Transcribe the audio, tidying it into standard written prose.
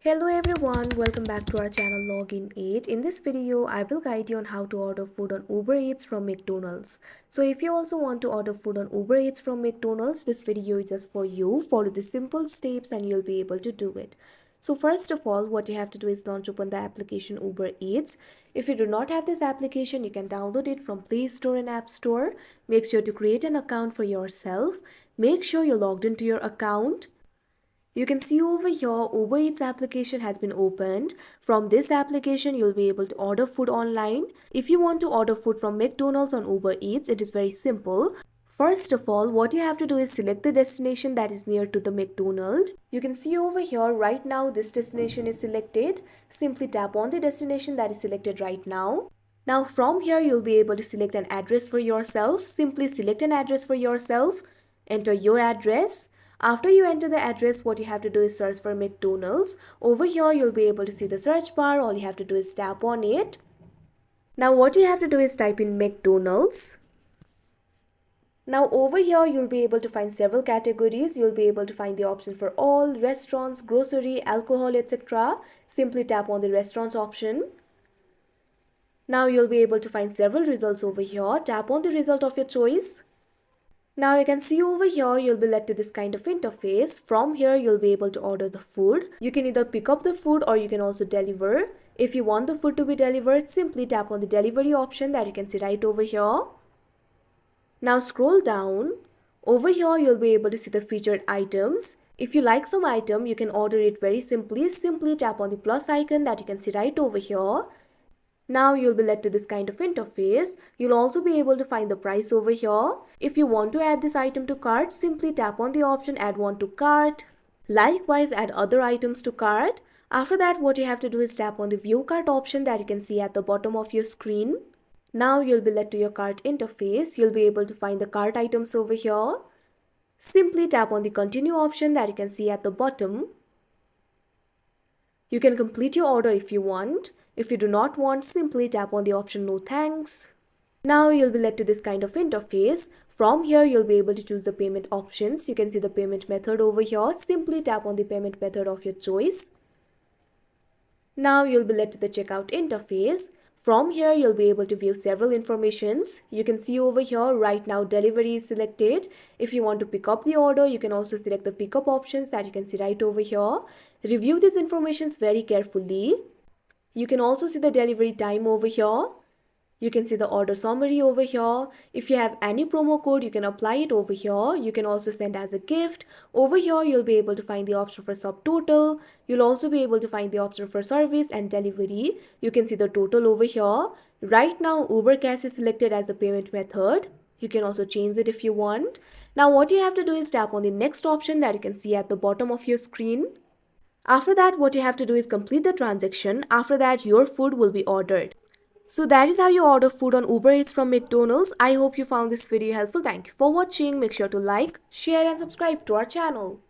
Hello everyone, welcome back to our channel Login 8. In this video, I will guide you on how to order food on Uber Eats from McDonald's. So if you also want to order food on Uber Eats from McDonald's, this video is just for you. Follow the simple steps and you'll be able to do it. So first of all, what you have to do is launch open the application Uber Eats. If you do not have this application, you can download it from Play Store and App Store. Make sure to create an account for yourself. Make sure you're logged into your account. You can see over here Uber Eats application has been opened. From this application you'll be able to order food online. If you want to order food from McDonald's on Uber Eats, it is very simple. First of all, what you have to do is select the destination that is near to the McDonald's. You can see over here right now this destination is selected. Simply tap on the destination that is selected right now. Now from here you'll be able to select an address for yourself. Simply select an address for yourself. Enter your address. After you enter the address, what you have to do is search for McDonald's. Over here, you'll be able to see the search bar. All you have to do is tap on it. Now what you have to do is type in McDonald's. Now over here, you'll be able to find several categories. You'll be able to find the option for all, restaurants, grocery, alcohol, etc. Simply tap on the restaurants option. Now you'll be able to find several results over here. Tap on the result of your choice. Now you can see over here you'll be led to this kind of interface. From here you'll be able to order the food. You can either pick up the food or you can also deliver. If you want the food to be delivered, simply tap on the delivery option that you can see right over here. Now scroll down. Over here you'll be able to see the featured items. If you like some item, you can order it very simply. Simply tap on the plus icon that you can see right over here. Now you'll be led to this kind of interface. You'll also be able to find the price over here. If you want to add this item to cart, simply tap on the option add one to cart. Likewise, add other items to cart. After that, what you have to do is tap on the view cart option that you can see at the bottom of your screen. Now you'll be led to your cart interface. You'll be able to find the cart items over here. Simply tap on the continue option that you can see at the bottom. You can complete your order if you want. If you do not want, simply tap on the option no thanks. Now you'll be led to this kind of interface. From here you'll be able to choose the payment options. You can see the payment method over here. Simply tap on the payment method of your choice. Now you'll be led to the checkout interface. From here you'll be able to view several informations. You can see over here right now delivery is selected. If you want to pick up the order, you can also select the pickup options that you can see right over here. Review these informations very carefully. You can also see the delivery time over here. You can see the order summary over here. If you have any promo code, you can apply it over here. You can also send as a gift. Over here, you'll be able to find the option for subtotal. You'll also be able to find the option for service and delivery. You can see the total over here. Right now, Uber Cash is selected as the payment method. You can also change it if you want. Now, what you have to do is tap on the next option that you can see at the bottom of your screen. After that, what you have to do is complete the transaction. After that, your food will be ordered. So that is how you order food on Uber Eats from McDonald's. I hope you found this video helpful. Thank you for watching. Make sure to like, share and subscribe to our channel.